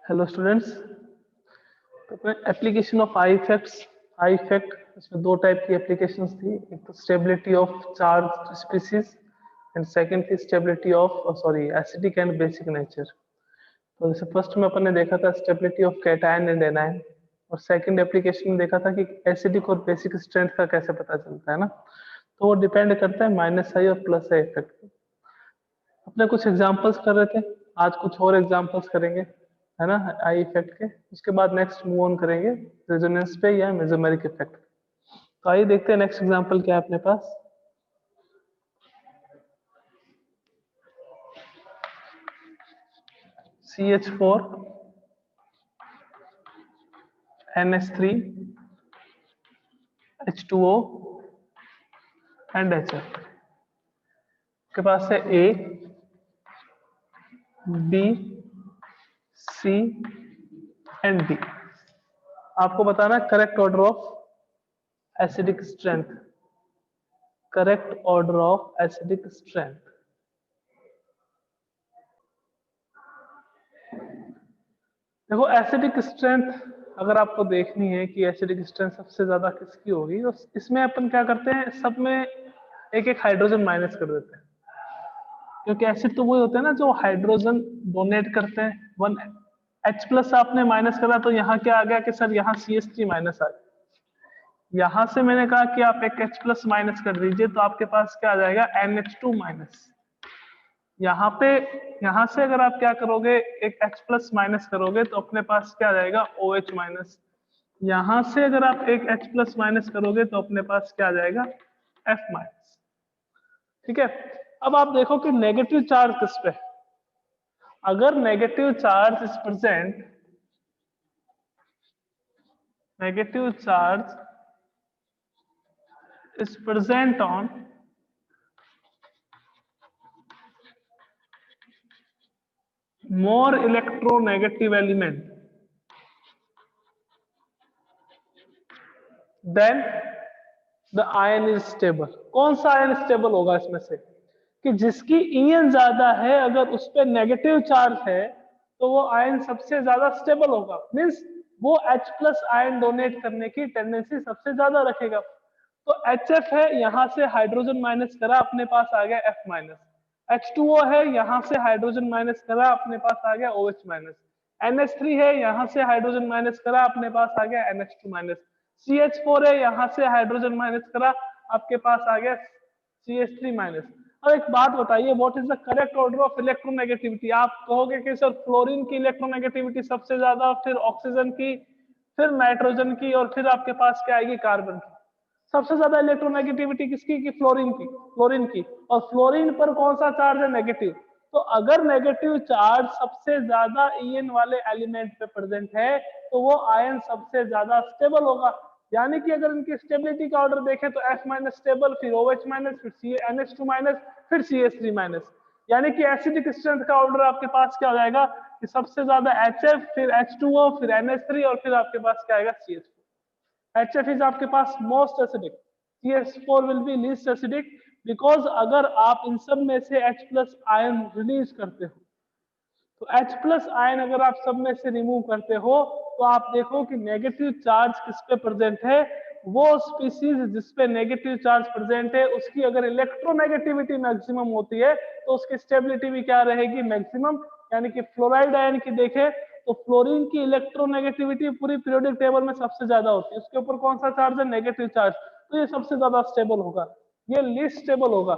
Hello students. तो अपने application of I effect इसमें दो टाइप की एप्लीकेशंस थी। एक तो stability of charge species and second थी stability of acidic and basic nature. तो जैसे फर्स्ट में अपन ने देखा था stability of cation and anion, और सेकंड एप्लीकेशन में देखा था कि एसिडिक और बेसिक स्ट्रेंथ का कैसे पता चलता है ना। तो वो डिपेंड करता है माइनस आई और प्लस आई इफेक्ट पे। अपने कुछ एग्जांपल्स कर रहे थे, आज कुछ और एग्जांपल्स करेंगे, है ना, आई इफेक्ट के। उसके बाद नेक्स्ट मूव ऑन करेंगे रेजोनेंस पे या मेसोमेरिक इफेक्ट। तो आइए देखते हैं नेक्स्ट एग्जांपल क्या है अपने पास। CH4 NH3 H2O and HF के पास है A B C and D। आपको बताना है correct order of acidic strength. Correct order of acidic strength. देखो एसिडिक स्ट्रेंथ अगर आपको देखनी है कि एसिडिक स्ट्रेंथ सबसे ज्यादा किसकी होगी, तो इसमें अपन क्या करते हैं, सब में एक एक हाइड्रोजन माइनस कर देते हैं, क्योंकि एसिड तो वही होते हैं ना जो हाइड्रोजन डोनेट करते हैं। वन H प्लस आपने माइनस करा तो यहाँ क्या आ गया कि सर यहाँ CH3 माइनस आ गया। यहां से मैंने कहा कि आप एक H प्लस माइनस कर दीजिए तो आपके पास क्या आ जाएगा NH2 माइनस। यहाँ पे यहाँ से अगर आप क्या करोगे, एक H प्लस माइनस करोगे तो अपने पास क्या आ जाएगा OH माइनस। यहां से अगर आप एक H प्लस माइनस करोगे तो अपने पास क्या आ जाएगा F माइनस। ठीक है, अब आप देखो कि नेगेटिव चार्ज किस पे। अगर negative charge is present, negative charge is present on more electronegative element, then the ion is stable। कौन सा आयन स्टेबल होगा इसमें से, कि जिसकी ईएन ज्यादा है, अगर उस पर नेगेटिव चार्ज है तो वो आयन सबसे ज्यादा स्टेबल होगा। मींस वो H प्लस आयन डोनेट करने की टेंडेंसी सबसे ज्यादा रखेगा। तो HF है, यहां से हाइड्रोजन माइनस करा अपने पास आ गया F माइनस। H2O है, यहां से हाइड्रोजन माइनस करा अपने पास आ गया OH माइनस। NH3 है, यहां से हाइड्रोजन माइनस करा अपने पास आ गया NH2 माइनस। CH4 है, यहां से हाइड्रोजन माइनस करा आपके पास आ गया CH3 माइनस। अब एक बात बताइए, what is the correct order of electronegativity. आप कहोगे कि सर फ्लोरीन की इलेक्ट्रोनेगेटिविटी सबसे ज्यादा, फिर ऑक्सीजन की, फिर नाइट्रोजन की, और फिर आपके पास क्या आएगी कार्बन की। सबसे ज्यादा इलेक्ट्रोनेगेटिविटी किसकी की, फ्लोरीन की। फ्लोरीन की, और फ्लोरीन पर कौन सा चार्ज है, नेगेटिव। तो अगर नेगेटिव चार्ज सबसे ज्यादा ईएन वाले एलिमेंट पे प्रेजेंट है तो वो आयन सबसे ज्यादा स्टेबल होगा। यानी कि अगर इनकी स्टेबिलिटी का ऑर्डर देखें तो F माइनस स्टेबल, फिर OH माइनस, फिर NH2 माइनस, फिर CH3 माइनस। यानी कि एसिडिक स्ट्रेंथ का ऑर्डर आपके पास क्या हो जाएगा कि सबसे ज्यादा HF, फिर H2O, फिर NH3, और फिर आपके पास क्या आएगा CH4। HF इज आपके पास most acidic, CH4 will be least acidic, because अगर आप इन सब में से H प्लस आयन रिलीज करते हो तो H प्लस आयन अगर आप सब में से रिमूव करते हो तो आप देखो कि नेगेटिव चार्ज किस पे प्रेजेंट है। वो स्पीसीज जिसपे नेगेटिव चार्ज प्रेजेंट है उसकी अगर इलेक्ट्रोनेगेटिविटी मैक्सिमम होती है तो उसकी स्टेबिलिटी भी क्या रहेगी, मैक्सिमम। यानी कि फ्लोराइड आयन की देखें तो फ्लोरीन की इलेक्ट्रोनेगेटिविटी पूरी पीरियोडिक टेबल में सबसे ज्यादा होती है। उसके ऊपर कौन सा चार्ज है, नेगेटिव चार्ज, तो ये सबसे ज्यादा स्टेबल होगा, ये लीस्ट स्टेबल होगा।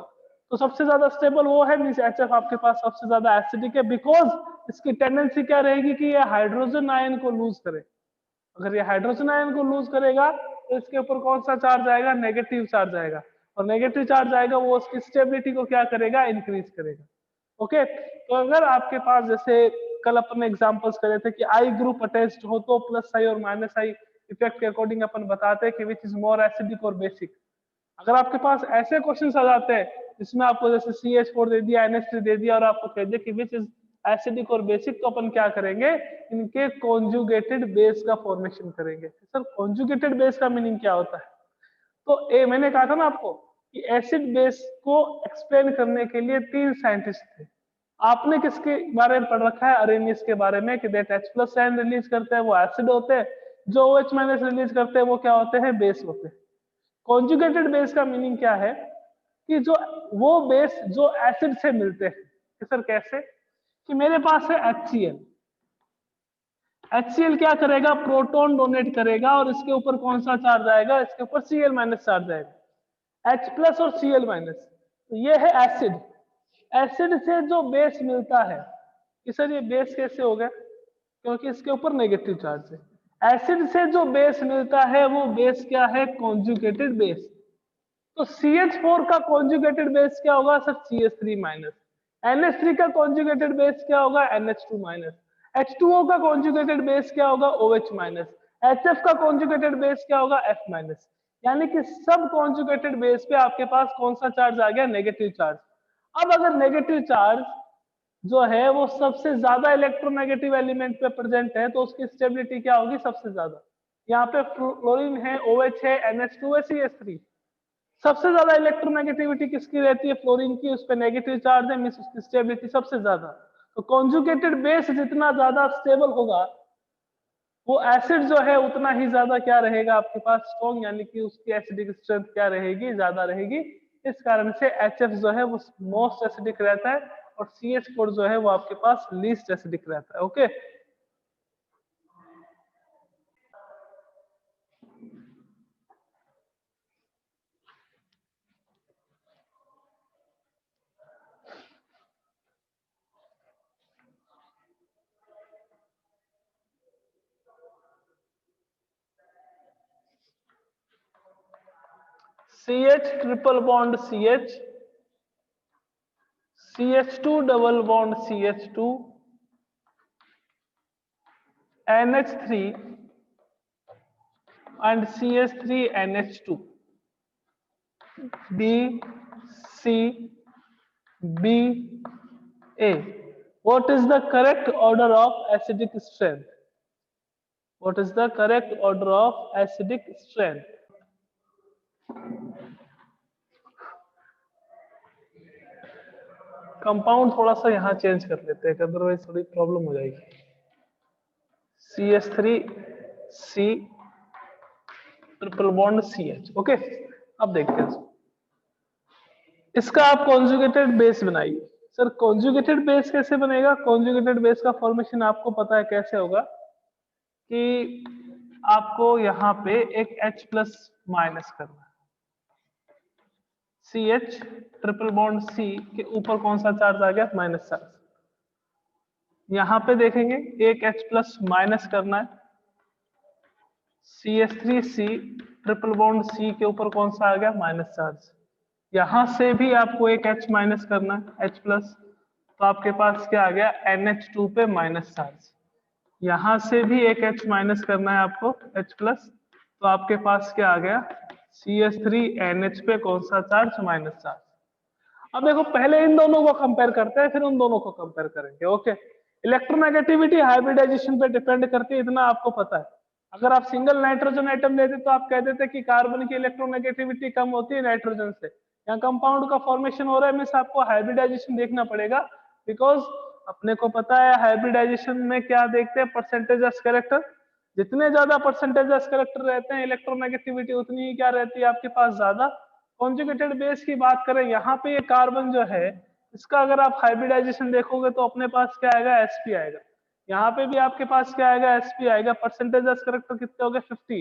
तो सबसे ज्यादा स्टेबल वो है, मींस HF आपके पास सबसे ज्यादा एसिडिक है, बिकॉज इसकी टेंडेंसी क्या रहेगी कि ये हाइड्रोजन आयन को लूज करे। अगर ये हाइड्रोजन आयन को लूज करेगा तो इसके ऊपर कौन सा चार्ज आएगा, नेगेटिव चार्ज आएगा, और नेगेटिव चार्ज आएगा वो उसकी स्टेबिलिटी को क्या करेगा, इंक्रीज करेगा। ओके, तो अगर आपके पास जैसे कल अपन एग्जांपल्स करे थे कि आई ग्रुप अटैच्ड हो तो प्लस आई और माइनस आई इफेक्ट के अकॉर्डिंग अपन बताते हैं कि विच इज मोर एसिडिक और बेसिक। अगर आपके पास ऐसे क्वेश्चंस आ जाते हैं जिसमें आपको जैसे CH4 दे दिया, NH3 दे दिया, और आपको कह दिया कि विच इज एसिडिक और बेसिक, तो अपन क्या करेंगे, इनके कॉन्जुगेटेड बेस का फॉर्मेशन करेंगे। सर कॉन्जुगेटेड बेस का मीनिंग क्या होता है, तो मैंने कहा था ना आपको कि एसिड बेस को एक्सप्लेन करने के लिए तीन साइंटिस्ट थे, आपने किसके बारे में पढ़ रखा है, अरेनियस के बारे में, कि दैट H+ आयन रिलीज करते हैं वो एसिड होते हैं, जो OH- रिलीज करते हैं वो क्या होते हैं, बेस होते हैं। कॉन्जुगेटेड बेस का मीनिंग क्या है कि जो वो बेस जो एसिड से मिलते हैं। कि सर कैसे, कि मेरे पास है HCl, HCl क्या करेगा, प्रोटॉन डोनेट करेगा और इसके ऊपर कौन सा चार्ज आएगा, इसके ऊपर Cl- चार्ज आएगा, H+ और Cl-। तो ये है एसिड। एसिड से जो बेस मिलता है कि सर ये बेस कैसे हो गया, क्योंकि इसके ऊपर नेगेटिव चार्ज है। एसिड से जो बेस मिलता है वो बेस क्या है, कॉन्जुगेटेड बेस। तो CH4 का कॉन्जुगेटेड बेस क्या होगा सर, CH3-। NH3 का कॉन्जुगेटेड बेस क्या होगा, NH2-। H2O का कॉन्जुगेटेड बेस क्या होगा, OH-। HF का कॉन्जुगेटेड बेस क्या होगा, F-। यानी कि सब कॉन्जुगेटेड बेस पे आपके पास कौन सा चार्ज आ गया, नेगेटिव चार्ज। अब अगर नेगेटिव चार्ज जो है वो सबसे ज्यादा इलेक्ट्रोनेगेटिव एलिमेंट पे प्रेजेंट है तो उसकी स्टेबिलिटी क्या होगी, सबसे ज्यादा। यहाँ पे फ्लोरीन है, OH है, NH2 है, CH3। सबसे ज्यादा इलेक्ट्रोनेगेटिविटी किसकी रहती है, फ्लोरीन की, उस पर नेगेटिव चार्ज है, मींस उसकी स्टेबिलिटी सबसे ज्यादा। तो कॉन्जुगेटेड बेस जितना ज्यादा स्टेबल होगा वो एसिड जो है उतना ही ज्यादा क्या रहेगा आपके पास, स्ट्रॉन्ग, यानी कि उसकी एसिडिक स्ट्रेंथ क्या रहेगी, ज्यादा रहेगी। इस कारण से HF जो है वो मोस्ट एसिडिक रहता है और CH4 जो है वो आपके पास लीस्ट एसिडिक रहता है। Okay, CH triple bond CH, CH2 double bond CH2, NH3 and CH3NH2, B, C, B, A. What is the correct order of acidic strength? What is the correct order of acidic strength? Compound थोड़ा सा यहाँ change कर लेते हैं, otherwise थोड़ी problem हो जाएगी। CH3 C triple bond CH। Okay, अब देखते हैं इसका आप कॉन्जुगेटेड बेस बनाइए। सर कॉन्जुगेटेड बेस कैसे बनेगा, कॉन्जुगेटेड बेस का फॉर्मेशन आपको पता है कैसे होगा, कि आपको यहाँ पे एक H+ माइनस करना है, CH ट्रिपल बॉन्ड C के ऊपर कौन सा चार्ज आ गया, माइनस चार्ज। यहाँ पे देखेंगे एक H+ माइनस करना है, CH3C ट्रिपल बॉन्ड C के ऊपर कौन सा आ गया, माइनस चार्ज। यहां से भी आपको एक H माइनस करना है, H+, तो आपके पास क्या आ गया, NH2 पे माइनस चार्ज। यहां से भी एक H माइनस करना है आपको, H+, तो आपके पास क्या आ गया, CH3NH पे कौन सा चार्ज, माइनस चार्ज। अब देखो पहले इन दोनों को कंपेयर करते हैं, फिर उन दोनों को कंपेयर करेंगे। ओके, इलेक्ट्रोनेगेटिविटी हाइब्रिडाइजेशन पे डिपेंड करती है, इतना आपको पता है। अगर आप सिंगल नाइट्रोजन एटम लेते तो आप कहते थे कि कार्बन की इलेक्ट्रोनेगेटिविटी कम होती है नाइट्रोजन से। यहाँ कंपाउंड का फॉर्मेशन हो रहा है, मींस आपको हाइब्रिडाइजेशन देखना पड़ेगा, बिकॉज अपने को पता है हाइब्रिडाइजेशन में क्या देखते हैं, परसेंटेज ऑफ कैरेक्टर। जितने ज्यादा परसेंटेज ऑफ कैरेक्टर रहते हैं इलेक्ट्रोनेगेटिविटी उतनी ही क्या रहती है आपके पास, ज्यादा। कॉन्जुगेटेड बेस की बात करें, यहाँ पे ये कार्बन जो है इसका अगर आप हाइब्रिडाइजेशन देखोगे तो अपने पास क्या आएगा, sp आएगा। यहाँ पे भी आपके पास क्या आएगा, sp आएगा। परसेंटेज ऑफ कैरेक्टर कितने हो गए, 50।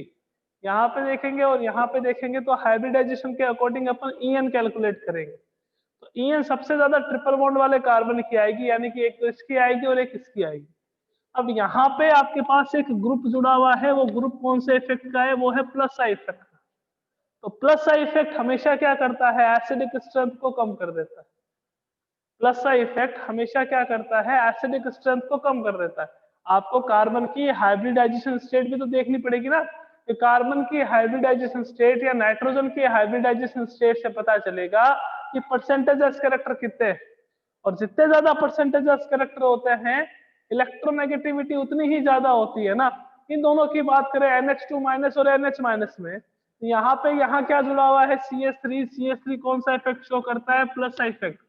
यहाँ पे देखेंगे और यहाँ पे देखेंगे तो हाइब्रिडाइजेशन के अकॉर्डिंग अपन En कैलकुलेट करेंगे। तो En सबसे ज्यादा ट्रिपल बॉन्ड वाले कार्बन की आएगी, यानी कि एक तो इसकी आएगी और एक इसकी आएगी। अब यहाँ पे आपके पास एक ग्रुप जुड़ा हुआ है, वो ग्रुप कौन से इफेक्ट का है, वो है प्लस आई इफेक्ट। तो प्लस आई इफेक्ट हमेशा क्या करता है, एसिडिक स्ट्रेंथ को कम कर देता है। प्लस आई इफेक्ट हमेशा क्या करता है, एसिडिक स्ट्रेंथ को कम कर देता है। आपको कार्बन की हाइब्रिडाइजेशन स्टेट भी तो देखनी पड़ेगी ना, कि कार्बन की हाइब्रिडाइजेशन स्टेट या नाइट्रोजन की हाइब्रिडाइजेशन स्टेट से पता चलेगा कि परसेंटेज ऑफ कैरेक्टर कितने हैं। और जितने ज्यादा परसेंटेज ऑफ कैरेक्टर होते हैं इलेक्ट्रोनेगेटिविटी उतनी ही ज्यादा होती है ना। इन दोनों की बात करें NH2 माइनस और NH माइनस में, यहाँ पे यहाँ क्या जुड़ा हुआ है, CH3। CH3 कौन सा इफेक्ट शो करता है, प्लस इफेक्ट।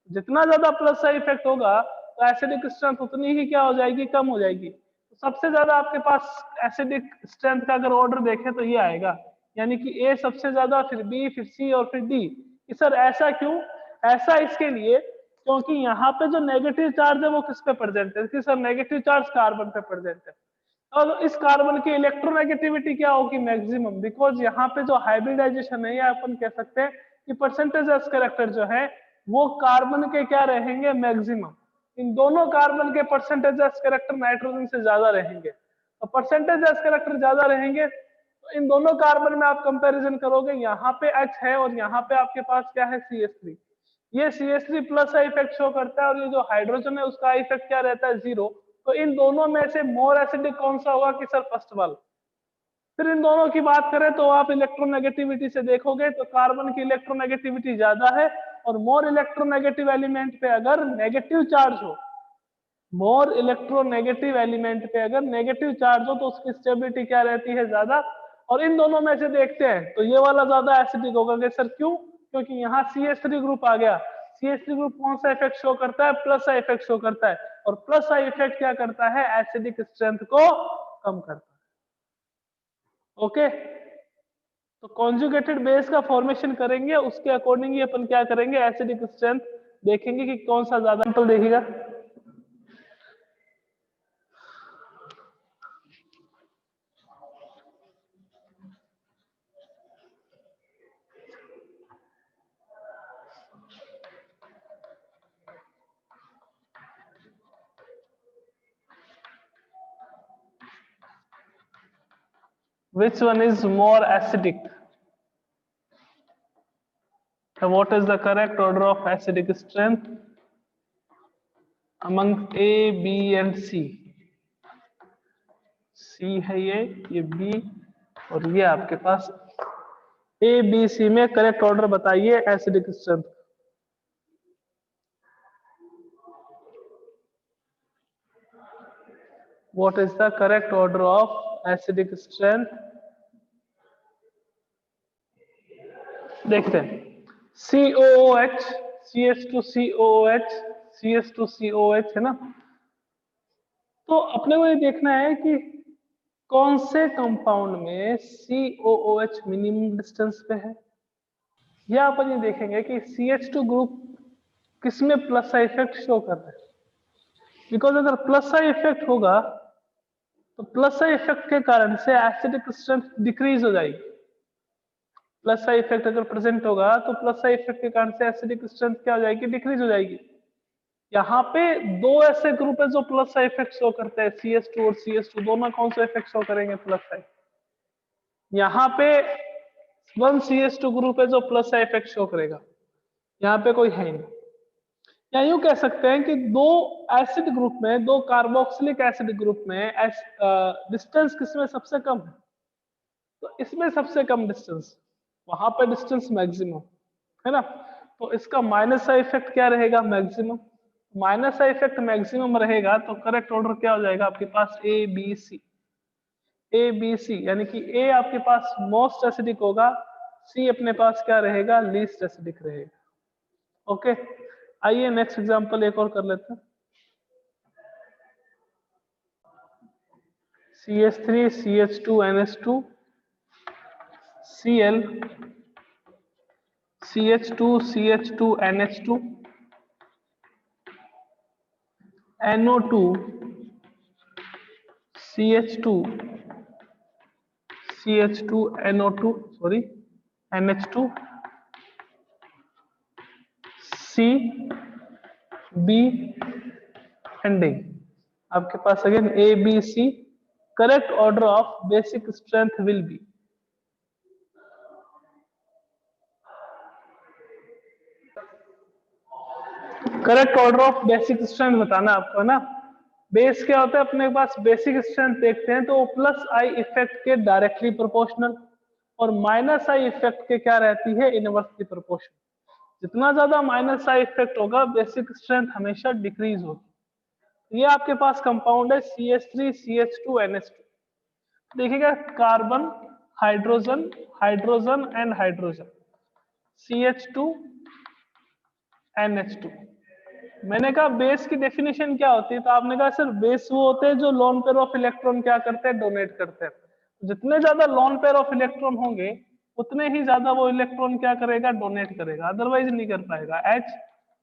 जितना ज्यादा प्लस आई इफेक्ट होगा तो एसिडिक स्ट्रेंथ उतनी ही क्या हो जाएगी, कम हो जाएगी। तो सबसे ज्यादा आपके पास एसिडिक स्ट्रेंथ का अगर ऑर्डर देखें तो ये आएगा, यानी कि ए सबसे ज्यादा, फिर बी, फिर सी और फिर डी। सर ऐसा क्यों? ऐसा इसके लिए क्योंकि यहाँ पे जो नेगेटिव चार्ज है वो किस पे प्रेजेंट है कि सर नेगेटिव चार्ज कार्बन पे प्रेजेंट है, और इस कार्बन की इलेक्ट्रोनेगेटिविटी क्या होगी, मैक्सिमम, बिकॉज यहाँ पे जो हाइब्रिडाइजेशन है या अपन कह सकते हैं कि परसेंटेज एस कैरेक्टर जो है वो कार्बन के क्या रहेंगे, मैक्सिमम। इन दोनों कार्बन के परसेंटेज एस कैरेक्टर नाइट्रोजन से ज्यादा रहेंगे, तो परसेंटेज एस कैरेक्टर ज्यादा रहेंगे तो इन दोनों कार्बन में आप कंपैरिजन करोगे, यहाँ पे H है और यहाँ पे आपके पास क्या है, CH3। ये CH3 प्लस का इफेक्ट शो करता है और ये जो हाइड्रोजन है उसका इफेक्ट क्या रहता है, 0। तो इन दोनों में से मोर एसिडिक कौन सा होगा कि सर फर्स्ट वाला। फिर इन दोनों की बात करें तो आप इलेक्ट्रोनेगेटिविटी से देखोगे तो कार्बन की इलेक्ट्रोनेगेटिविटी ज्यादा है, और मोर इलेक्ट्रोनेगेटिव एलिमेंट पे अगर नेगेटिव चार्ज हो, मोर इलेक्ट्रोनेगेटिव एलिमेंट पे अगर नेगेटिव चार्ज हो तो उसकी स्टेबिलिटी क्या रहती है, ज्यादा। और इन दोनों में से देखते हैं तो ये वाला ज्यादा एसिडिक होगा कि सर क्यों, क्योंकि यहाँ CH3 ग्रुप आ गया। CH3 ग्रुप कौन सा इफेक्ट शो करता है, प्लस का इफेक्ट शो करता है, और प्लस का इफेक्ट क्या करता है, एसिडिक स्ट्रेंथ को कम करता है। ओके, तो कॉन्जुगेटेड बेस का फॉर्मेशन करेंगे, उसके अकॉर्डिंग ही अपन क्या करेंगे, एसिडिक स्ट्रेंथ देखेंगे कि कौन सा ज्यादा। सिंपल देखिएगा, which one is more acidic? So what is the correct order of acidic strength among A, B and C? C है ये B और ये आपके पास A, B, C में करेक्ट ऑर्डर बताइए acidic strength. What is the correct order of acidic strength? देखते हैं, COOH, CH2COOH, CH2COH है ना। तो अपने को ये देखना है कि कौन से कंपाउंड में COOH मिनिमम डिस्टेंस पे है, या अपन ये देखेंगे कि CH2 ग्रुप किसमें प्लस का इफेक्ट शो कर रहा है। बिकॉज अगर प्लस का इफेक्ट होगा तो प्लस का इफेक्ट के कारण से एसिडिक स्ट्रेंथ डिक्रीज हो जाएगी। प्लस का इफेक्ट अगर प्रेजेंट होगा तो प्लस का इफेक्ट के कारण से एसिडिक स्ट्रेंथ क्या हो जाएगी, डिक्रीज हो जाएगी। यहाँ पे दो ऐसे ग्रुप है जो प्लस का इफेक्ट शो करते हैं, CH2 और CH2 दोनों कौन सा इफेक्ट शो करेंगे, प्लस का। यहाँ पे 1CH2 ग्रुप है जो प्लस का इफेक्ट शो करेगा, यहाँ पे कोई है नहीं। या यूं कह सकते हैं कि दो एसिड ग्रुप में, दो कार्बोक्सिलिक एसिड ग्रुप में डिस्टेंस किसमें सबसे कम है, तो इसमें सबसे कम डिस्टेंस, वहां पर डिस्टेंस मैक्सिमम है ना। तो इसका माइनस का इफेक्ट क्या रहेगा, मैक्सिमम। माइनस का इफेक्ट मैक्सिमम रहेगा तो करेक्ट ऑर्डर क्या हो जाएगा आपके पास, A B C. A B C यानी कि ए आपके पास मोस्ट एसिडिक होगा, सी अपने पास क्या रहेगा, लीस्ट एसिडिक रहेगा। ओके, आइए नेक्स्ट एग्जांपल एक और कर लेते हैं। CH3 CH2 NH2 Cl CH2 CH2 NH2 NO2 CH2 CH2 NO2 sorry NH2 C B and D। आपके पास again A B C, correct order of basic strength will be. Correct order of basic strength बताना आपको ना। Base क्या होता है, अपने पास basic strength देखते हैं तो प्लस आई इफेक्ट के डायरेक्टली प्रोपोर्शनल और माइनस आई इफेक्ट के क्या रहती है, इनवर्सली प्रोपोर्शनल। जितना ज्यादा माइनस आई इफेक्ट होगा बेसिक स्ट्रेंथ हमेशा डिक्रीज होगी। ये आपके पास कंपाउंड है CH3 CH2 NH2। देखिएगा carbon hydrogen hydrogen and hydrogen CH2 NH2 मैंने कहा बेस की डेफिनेशन क्या होती है, तो आपने कहा सर बेस वो होते हैं जो लोन पेयर ऑफ इलेक्ट्रॉन क्या करते हैं, डोनेट करते हैं। जितने ज्यादा लोन पेयर ऑफ इलेक्ट्रॉन होंगे उतने ही ज्यादा वो इलेक्ट्रॉन क्या करेगा, डोनेट करेगा, अदरवाइज नहीं कर पाएगा। H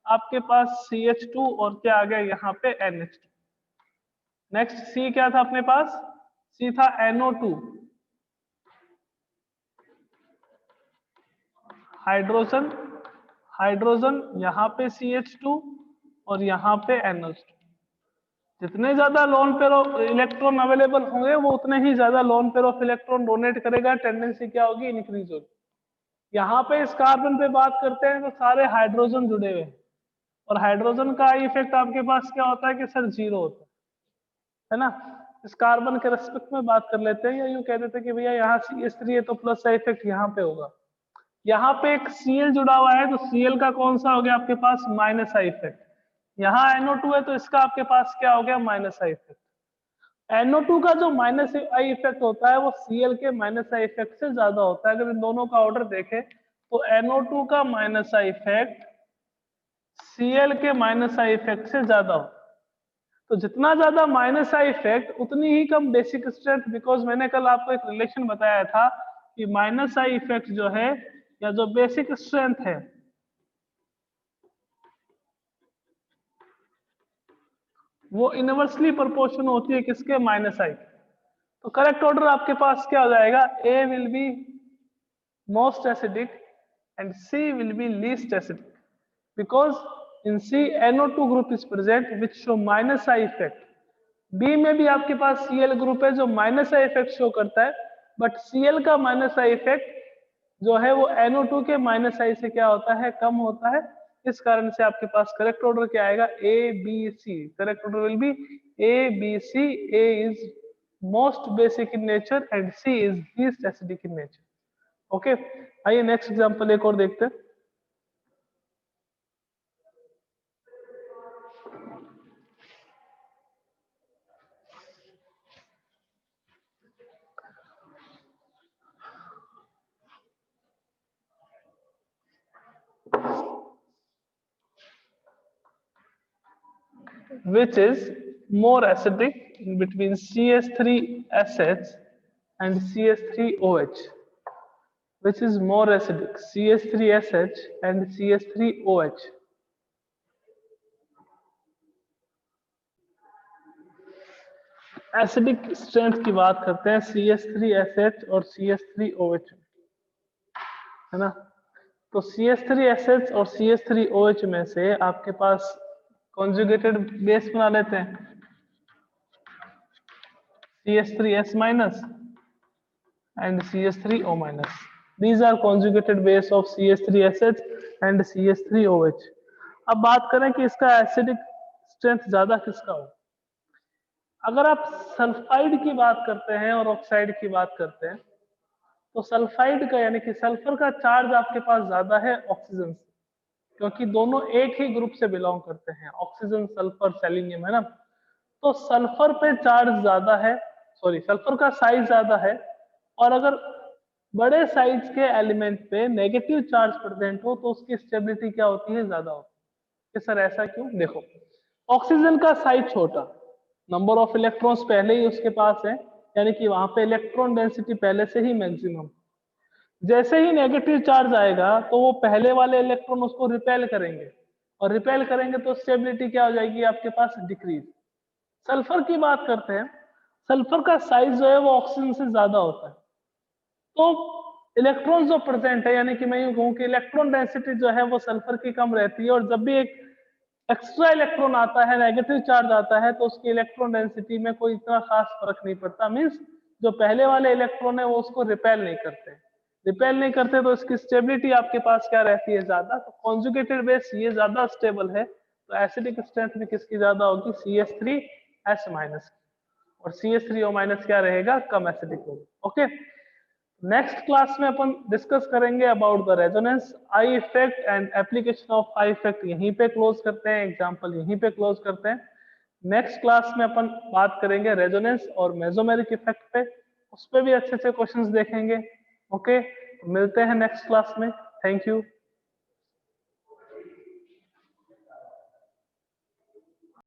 आपके पास CH2 और क्या आ गया यहाँ पे NH2। नेक्स्ट C क्या था अपने पास, C था NO2, हाइड्रोजन, हाइड्रोजन यहाँ पे CH2 और यहाँ पे NH2। जितने ज्यादा lone pair of electron available होंगे वो उतने ही ज्यादा lone pair of electron donate करेगा, टेंडेंसी क्या होगी, इंक्रीज होगी। यहाँ पे इस कार्बन पे बात करते हैं तो सारे हाइड्रोजन जुड़े हुए हैं, और हाइड्रोजन का इफेक्ट आपके पास क्या होता है कि सर जीरो होता है ना। इस कार्बन के रेस्पेक्ट में बात कर लेते हैं, या यूं कह देते हैं कि भैया यहाँ CH3 है तो प्लस का इफेक्ट यहाँ पे होगा। यहाँ पे एक Cl जुड़ा हुआ है तो Cl का कौन सा हो गया आपके पास, माइनस का इफेक्ट। यहाँ NO2 है तो इसका आपके पास क्या हो गया, माइनस का इफेक्ट। NO2 का जो माइनस आई इफेक्ट होता है वो Cl के माइनस आई इफेक्ट से ज्यादा होता है। अगर इन दोनों का ऑर्डर देखें तो NO2 का माइनस आई इफेक्ट Cl के माइनस आई इफेक्ट से ज्यादा हो। तो जितना ज्यादा माइनस आई इफेक्ट उतनी ही कम बेसिक स्ट्रेंथ, बिकॉज मैंने कल आपको एक रिलेशन बताया था कि माइनस आई इफेक्ट जो है या जो बेसिक स्ट्रेंथ है वो इनवर्सली प्रोपोर्शन होती है किसके, माइनस आई। तो करेक्ट ऑर्डर आपके पास क्या हो जाएगा, A will be most acidic and C will be least acidic, because in C NO2 group is present which show minus I effect. B में भी आपके पास Cl ग्रुप है जो माइनस आई इफेक्ट शो करता है, बट Cl का minus I effect जो है वो NO2 के माइनस आई से क्या होता है, कम होता है। इस कारण से आपके पास करेक्ट ऑर्डर क्या आएगा, ABC। Correct order will be ABC। A is most basic in nature and C is least acidic in nature. Okay, आइए नेक्स्ट एग्जांपल एक और देखते हैं। Which is more acidic between CH3SH and CH3OH? Which is more acidic, CH3SH and CH3OH? Acidic strength की बात करते हैं CH3SH और CH3OH, है ना। तो CH3SH और CH3OH में से आपके पास कॉन्जुगेटेड बेस बना लेते हैं, CH3S minus and CH3O minus. These are conjugated base of CH3SH and CH3OH. अब बात करें कि इसका एसिडिक स्ट्रेंथ ज्यादा किसका हो। अगर आप सल्फाइड की बात करते हैं और ऑक्साइड की बात करते हैं तो सल्फाइड का यानी कि सल्फर का चार्ज आपके पास ज्यादा है ऑक्सीजन से, क्योंकि दोनों एक ही ग्रुप से बिलोंग करते हैं, ऑक्सीजन सल्फर सेलेनियम, है ना। तो सल्फर पे चार्ज ज्यादा है, सॉरी सल्फर का साइज ज्यादा है, और अगर बड़े साइज के एलिमेंट पे नेगेटिव चार्ज प्रेजेंट हो तो उसकी स्टेबिलिटी क्या होती है, ज्यादा होती है। कि सर ऐसा क्यों, देखो ऑक्सीजन का साइज छोटा, नंबर ऑफ इलेक्ट्रॉन्स पहले ही उसके पास है, यानी कि वहां पे इलेक्ट्रॉन डेंसिटी पहले से ही मैक्सिमम। जैसे ही नेगेटिव चार्ज आएगा तो वो पहले वाले इलेक्ट्रॉन उसको रिपेल करेंगे, और रिपेल करेंगे तो स्टेबिलिटी क्या हो जाएगी आपके पास, डिक्रीज। सल्फर की बात करते हैं, सल्फर का साइज जो है वो ऑक्सीजन से ज्यादा होता है, तो इलेक्ट्रॉन जो प्रेजेंट है, यानी कि मैं यूं कहूं कि इलेक्ट्रॉन डेंसिटी जो है वो सल्फर की कम रहती है, और जब भी एक एक्स्ट्रा इलेक्ट्रॉन आता है, नेगेटिव चार्ज आता है, तो उसकी इलेक्ट्रॉन डेंसिटी में कोई इतना खास फर्क नहीं पड़ता। मींस जो पहले वाले इलेक्ट्रॉन है वो उसको रिपेल नहीं करते, रिपेल नहीं करते तो इसकी स्टेबिलिटी आपके पास क्या रहती है, ज्यादा। तो कॉन्जुगेटेड बेस ये ज्यादा स्टेबल है, तो एसिडिक स्ट्रेंथ में किसकी ज्यादा होगी, CH3S माइनस, और CH3O माइनस क्या रहेगा, कम एसिडिक होगा। ओके, नेक्स्ट क्लास में अपन डिस्कस करेंगे about the resonance, I effect and application of I effect. यहीं पे क्लोज करते हैं, एग्जांपल यहीं पे क्लोज करते हैं। नेक्स्ट क्लास में अपन बात करेंगे रेजोनेंस और मेसोमेरिक इफेक्ट पे, उस पे भी अच्छे अच्छे क्वेश्चंस देखेंगे। ओके, मिलते हैं नेक्स्ट क्लास में। Thank you.